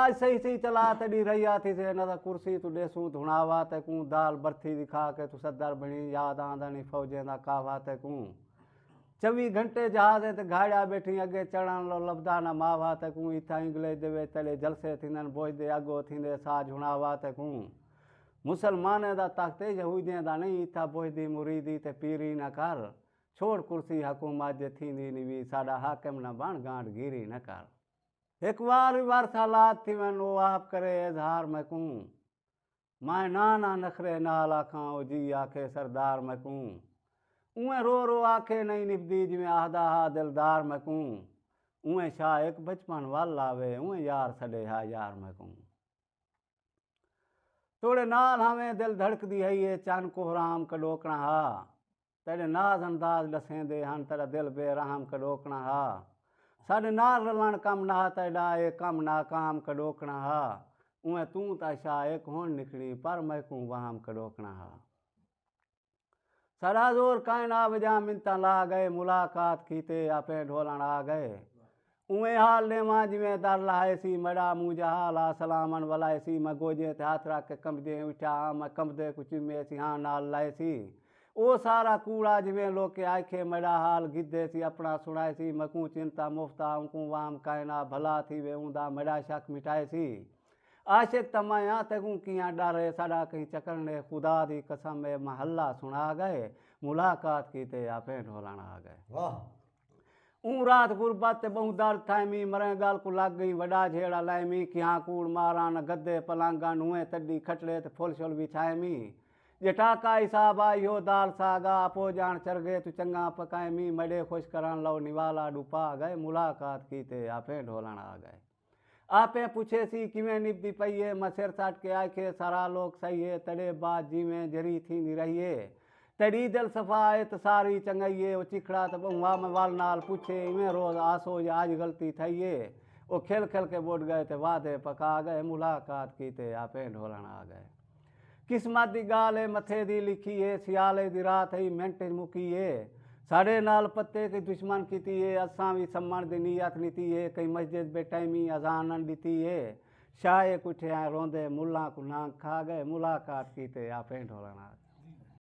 आज सही सही चला तड़ी रही थी से न कुर्सी तू ॾेसूं धुणावा तकूं दाल बर्थी दिखा के तू सदर बणी याद आंदणी फौजे दा कावा तकूं 24 घंटे जहाज ते गाड़िया बैठी अगे चढ़ण लो लभदा न मावा तकूं इथा इंग्लिश दे तड़े जलसे थींदन बोझदे अगो थींदे सा झुणावा तकूं मुसलमान दा तख्ते यहूदियों दा नहीं इथा बोझदी मुरीदी ते पीरी न कर छोड़ कुर्सी हुकूमत जे थींदी निवी साडा हाकिम न बण गांठ गिरी न कर एक बार सालात थी वन वो आप करे इजहार मकूं माए नाना नखरे नाल आखां ओ जी आखे सरदार मकूं उएं रो आखे नहीं निभदी जिमें आहदा हा दिलदार मकूं उएं शाह एक बचपन वाल आवे उएं यार सड़े हा यार मकूं तोड़े नाल हमें दिल धड़कदी है ये चन कोहराम कड़ोकना हा तेरे नाज अंदाज लसेंदे हन तेरा दिल बेरहम कड़ोकना हा साढ़े नाल रलण कम ना तेरा ये कम नाकाम कड़ोकना हा उएं तू ता शाह एक होन निकली पर मैकूं वहाम कड़ोकना हा सारा जोर कायना वजा मिनता ला गए मुलाकात कीते आपे ढोलन आ गए उएं हाल ने मां जिमें दर लाएसी मड़ा मुझा ला सलामन वलाएसी मैं गोजे ते हाथ रख के कंबदे उठा मैं कंबदे कुछ में सी हाँ नाल लाएसी ओ सारा कूड़ा जिमें लोके आखे मड़ा हाल गिद्धे सी अपना सुनाए सी मकू चिंता मुफ्ता उनको वाम कायना भला थी वे ऊंदा मड़ा शक मिटाए सी आशिक तमाया तगू किया डारे साड़ा कहीं चकरने खुदा दी कसम में महल्ला सुना गए मुलाकात की ते आपे ढोलन आ गए वाह रात गुरबत बहु दर थामी मरे गाल को लग गई वड़ा झेड़ा लाइमी किया कूड़ मारा न गद्दे पलांगा नुए तड्डी खटड़े ते फुल शुल बिछाएमी जटाका हिसाब आयो दाल सागा आपो जान चरगे तू चंगा पकाएमी मड़े खुश करन लो निवाला डुपा गए मुलाकात की ते आपे ढोलन आ गए आपे पूछे सी किवें निभदी पई है मैं सिर सट के आखे सारा लोग सही है तड़े बात जीवें जरी थी रहिए तड़ी दिल सफाए तो सारी चंगाइए वो चिखड़ा तो बहुआ में वाल नाल पूछे इवें रोज आसो या आज गलती थई है वो खेल खेल के बोट गए थे वादे पका गए मुलाकात की ते आपे ढोलन आ गए किस्मत दी गाल है मथे दी लिखी है सियाले दी रात ही मिनट मुकी है साढ़े नाल पत्ते की दुश्मन की है असा भी सम्मान दी नीयत नीति है कई मस्जिद बेटाइमी अजान दी है शाये कुछ रोंदे मुल्ला को नांग खा गए मुलाकात की ते आपे ढोलन आ गए।